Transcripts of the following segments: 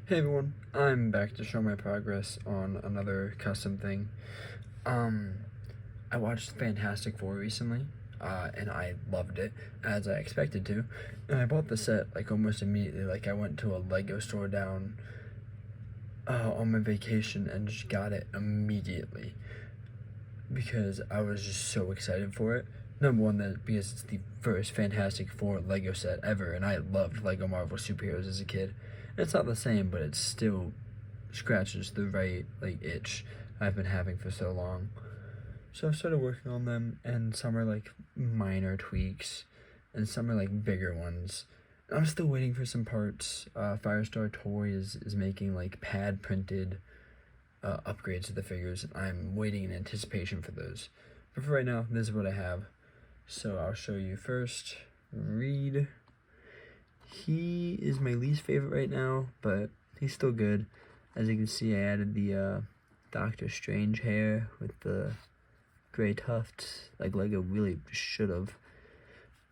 Hey everyone, I'm back to show my progress on another custom thing. I watched Fantastic Four recently, and I loved it, as I expected to. And I bought the set, like, almost immediately. Like, I went to a Lego store down on my vacation and just got it immediately. Because I was just so excited for it. Number one, that because it's the first Fantastic Four Lego set ever, and I loved Lego Marvel superheroes as a kid. It's not the same, but it still scratches the right itch I've been having for so long. So I've started working on them, and some are like minor tweaks, and some are like bigger ones. I'm still waiting for some parts. Firestar Toys is making like pad printed upgrades to the figures. I'm waiting in anticipation for those. But for right now, this is what I have. So I'll show you first. Reed. He is my least favorite right now, but he's still good. As you can see, I added the Doctor Strange hair with the gray tufts, like Lego really should have.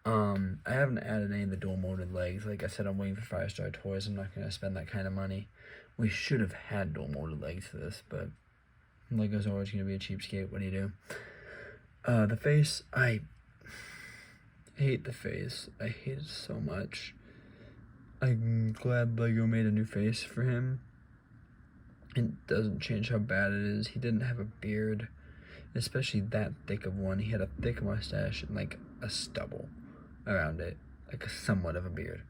I haven't added any of the dual molded legs. Like I said, I'm waiting for Firestar Toys. I'm not going to spend that kind of money. We should have had dual molded legs for this, but Lego's always going to be a cheapskate. What do you do? The face, I hate the face. I hate it so much. I'm glad Lego made a new face for him. It doesn't change how bad it is. He didn't have a beard, especially that thick of one. He had a thick mustache and like a stubble around it, like a somewhat of a beard.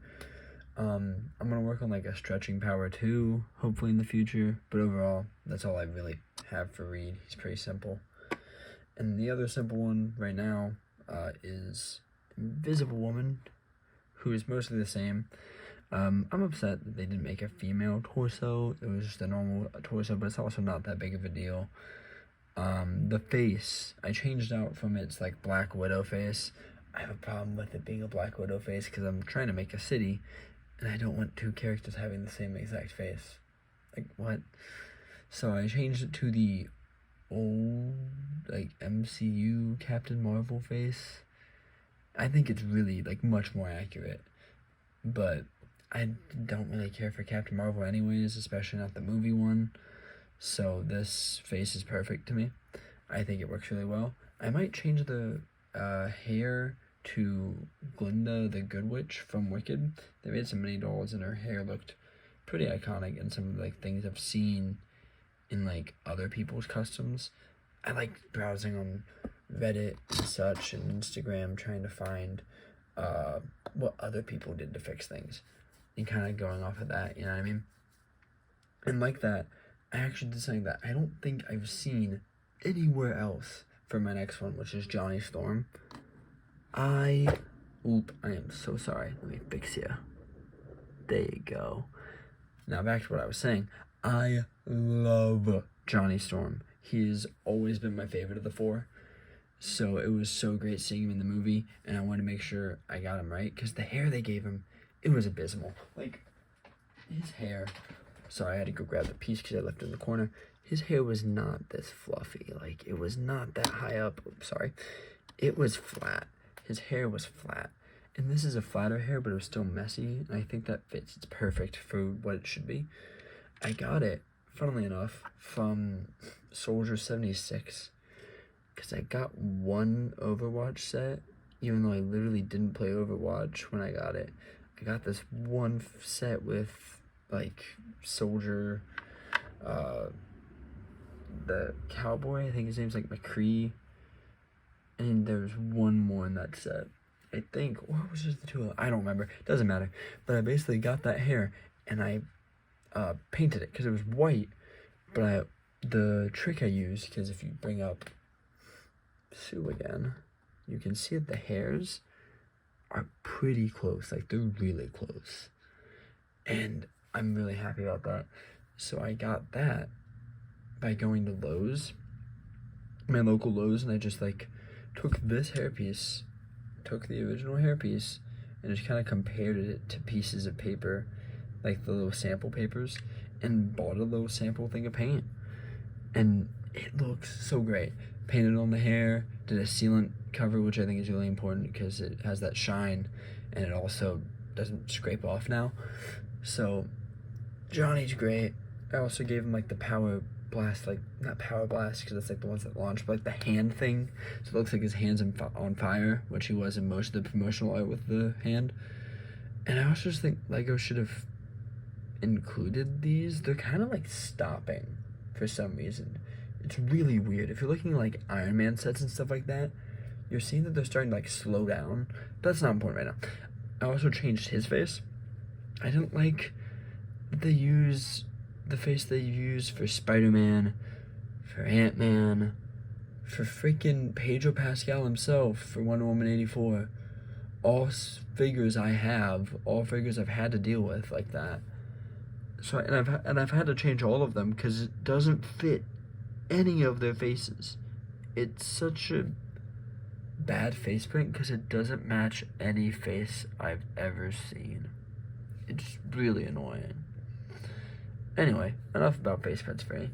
I'm gonna work on like a stretching power too, hopefully in the future, but overall, that's all I really have for Reed. He's pretty simple. And the other simple one right now is Invisible Woman, who is mostly the same. I'm upset that they didn't make a female torso. It was just a normal torso, but it's also not that big of a deal. The face, I changed out from its like Black Widow face. I have a problem with it being a Black Widow face because I'm trying to make a city, and I don't want two characters having the same exact face. Like, what? So I changed it to the old, like, MCU Captain Marvel face. I think it's really, like, much more accurate. But I don't really care for Captain Marvel anyways, especially not the movie one. So this face is perfect to me. I think it works really well. I might change the hair to Glinda the Good Witch from Wicked. They made some mini dolls and her hair looked pretty iconic in some of the like things I've seen in like other people's customs. I like browsing on Reddit and such and Instagram trying to find what other people did to fix things and kind of going off of that, you know what I mean? And like that, I actually did something that I don't think I've seen anywhere else for my next one, which is Johnny Storm. I am so sorry. Let me fix you. There you go. Now back to what I was saying. I love Johnny Storm. He's always been my favorite of the four. So it was so great seeing him in the movie, and I wanted to make sure I got him right, because the hair they gave him, it was abysmal. Like, his hair, sorry, I had to go grab the piece because I left it in the corner. His hair was not this fluffy. Like, it was not that high up. Oops, sorry. It was flat. His hair was flat. And this is a flatter hair, but it was still messy, and I think that fits. It's perfect for what it should be. I got it, funnily enough, from Soldier 76. Because I got one Overwatch set, even though I literally didn't play Overwatch when I got it. I got this one set with, like, Soldier, the cowboy, I think his name's, like, McCree. And there's one more in that set. I think, what was just the two of them? I don't remember. Doesn't matter. But I basically got that hair, and I painted it, because it was white. But the trick I used, because if you bring up Sue again, you can see that the hairs are pretty close, like they're really close, and I'm really happy about that. So I got that by going to Lowe's, my local Lowe's, and I just like took this hairpiece, took the original hairpiece, and just kind of compared it to pieces of paper, like the little sample papers, and bought a little sample thing of paint, and it looks so great. Painted on the hair, did a sealant cover, which I think is really important because it has that shine and it also doesn't scrape off now. So Johnny's great. I also gave him like the power blast, like not power blast because it's like the ones that launch, but like the hand thing. So it looks like his hand's on fire, which he was in most of the promotional art with the hand. And I also just think Lego should have included these. They're kind of like stopping for some reason. It's really weird. If you're looking at like Iron Man sets and stuff like that, you're seeing that they're starting to like slow down. But that's not important right now. I also changed his face. I didn't like that they use the face they use for Spider-Man, for Ant-Man, for freaking Pedro Pascal himself, for Wonder Woman 84. All figures I have, all figures I've had to deal with like that. So and I've had to change all of them because it doesn't fit any of their faces. It's such a bad face print because it doesn't match any face I've ever seen. It's really annoying. Anyway, enough about face prints for me.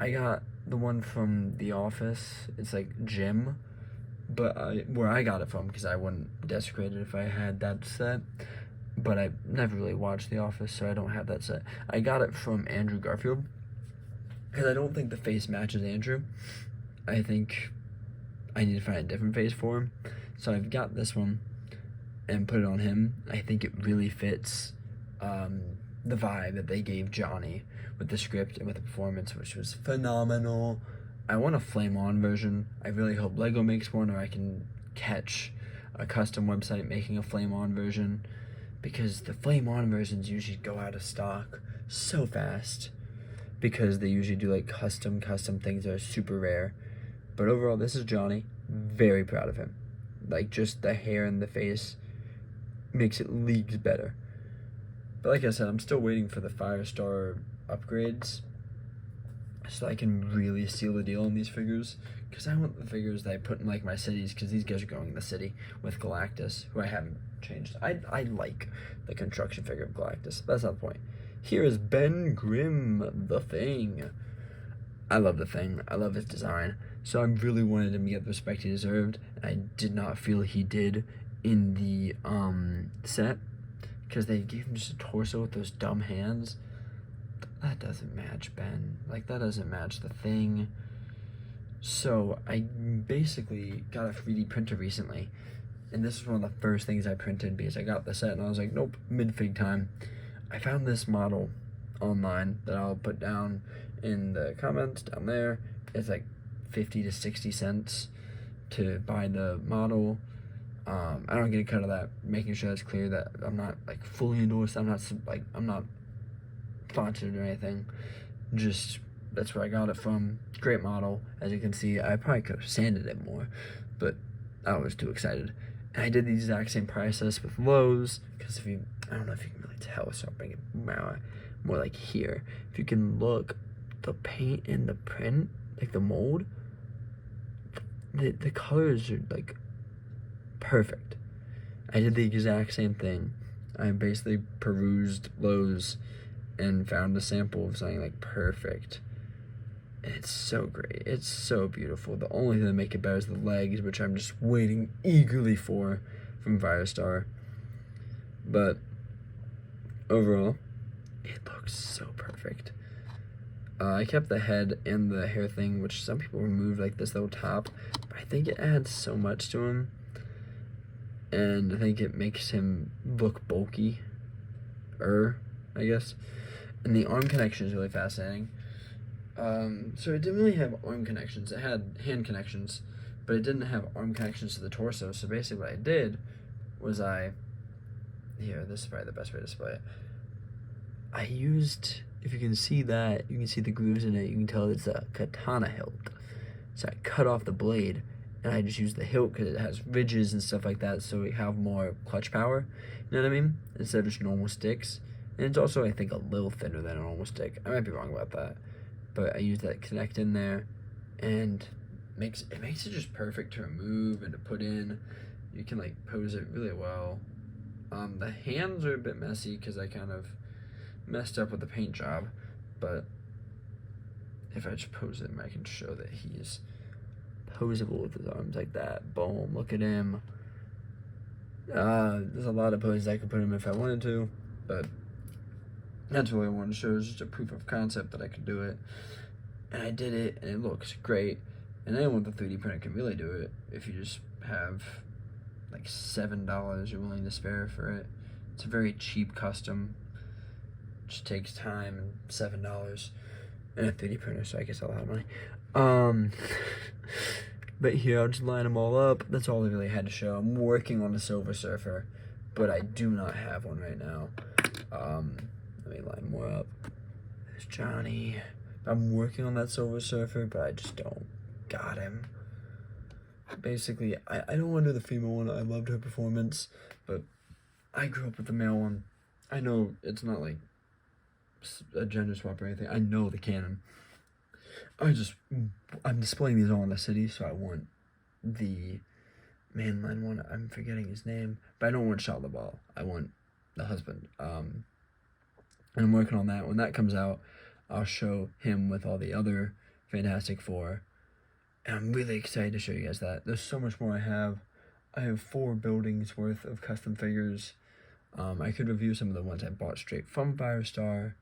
I got the one from The Office. It's like Jim, but where I got it from, because I wouldn't desecrate it if I had that set. But I never really watched The Office, so I don't have that set. I got it from Andrew Garfield, because I don't think the face matches Andrew. I think I need to find a different face for him. So I've got this one and put it on him. I think it really fits the vibe that they gave Johnny with the script and with the performance, which was phenomenal. I want a Flame On version. I really hope Lego makes one, or I can catch a custom website making a Flame On version, because the Flame On versions usually go out of stock so fast, because they usually do like custom things that are super rare. But overall, this is Johnny. Very proud of him. Like, just the hair and the face makes it leagues better. But like I said, I'm still waiting for the Firestar upgrades so I can really seal the deal on these figures. Because I want the figures that I put in like my cities, because these guys are going in the city with Galactus, who I haven't changed. I like the construction figure of Galactus. That's not the point. Here is Ben Grimm, the Thing. I love the Thing. I love his design. So I really wanted him to get the respect he deserved. I did not feel he did in the set, because they gave him just a torso with those dumb hands. That doesn't match Ben. Like, that doesn't match the Thing. So I basically got a 3D printer recently, and this is one of the first things I printed, because I got the set and I was like, nope, mid-fig time. I found this model online that I'll put down in the comments down there. It's like 50 to 60 cents to buy the model. I don't get a cut of that, making sure that's clear that I'm not like fully endorsed. I'm not sponsored or anything. Just, that's where I got it from. Great model. As you can see, I probably could have sanded it more, but I was too excited. And I did the exact same process with Lowe's, because I don't know if you can really tell, so I'll bring it more like here. If you can look, the paint and the print, like the mold, the colors are like perfect. I did the exact same thing. I basically perused Lowe's and found a sample of something like perfect. And it's so great. It's so beautiful. The only thing that make it better is the legs, which I'm just waiting eagerly for from Firestar. But overall, it looks so perfect. I kept the head and the hair thing, which some people removed, like this little top, but I think it adds so much to him, and I think it makes him look bulky, I guess. And the arm connection is really fascinating. So it didn't really have arm connections. It had hand connections, but it didn't have arm connections to the torso. So basically what I did was here, this is probably the best way to display it. I used, if you can see that, you can see the grooves in it, you can tell it's a katana hilt. So I cut off the blade, and I just used the hilt because it has ridges and stuff like that, so we have more clutch power, you know what I mean? Instead of just normal sticks. And it's also, I think, a little thinner than a normal stick. I might be wrong about that. But I used that connect in there, and it makes it just perfect to remove and to put in. You can like pose it really well. The hands are a bit messy because I kind of messed up with the paint job, but if I just pose him, I can show that he's posable with his arms like that. Boom, look at him. There's a lot of poses I could put him if I wanted to, but That's what I wanted to show, is just a proof of concept that I could do it. And I did it, and it looks great. And anyone with a 3D printer can really do it if you just have like $7 you're willing to spare for it. It's a very cheap custom. Just takes time and $7 and a 3D printer, so I guess a lot of money. But here, I'll just line them all up. That's all I really had to show. I'm working on a Silver Surfer, but I do not have one right now. Let me line more up. There's Johnny. I'm working on that Silver Surfer, but I just don't got him. Basically, I don't want to do the female one. I loved her performance, but I grew up with the male one. I know it's not like a gender swap or anything. I know the canon. I'm displaying these all in the city, so I want the mainline one. I'm forgetting his name, but I don't want Shia LaBeouf. I want the husband. And I'm working on that. When that comes out, I'll show him with all the other Fantastic Four. And I'm really excited to show you guys that. There's so much more I have. I have 4 buildings worth of custom figures. I could review some of the ones I bought straight from Firestar.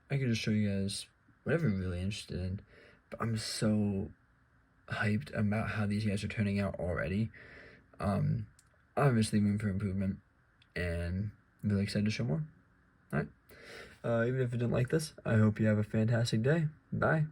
I could just show you guys whatever you're really interested in. But I'm so hyped about how these guys are turning out already. Obviously room for improvement. And I'm really excited to show more. Alright. Even if you didn't like this, I hope you have a fantastic day. Bye.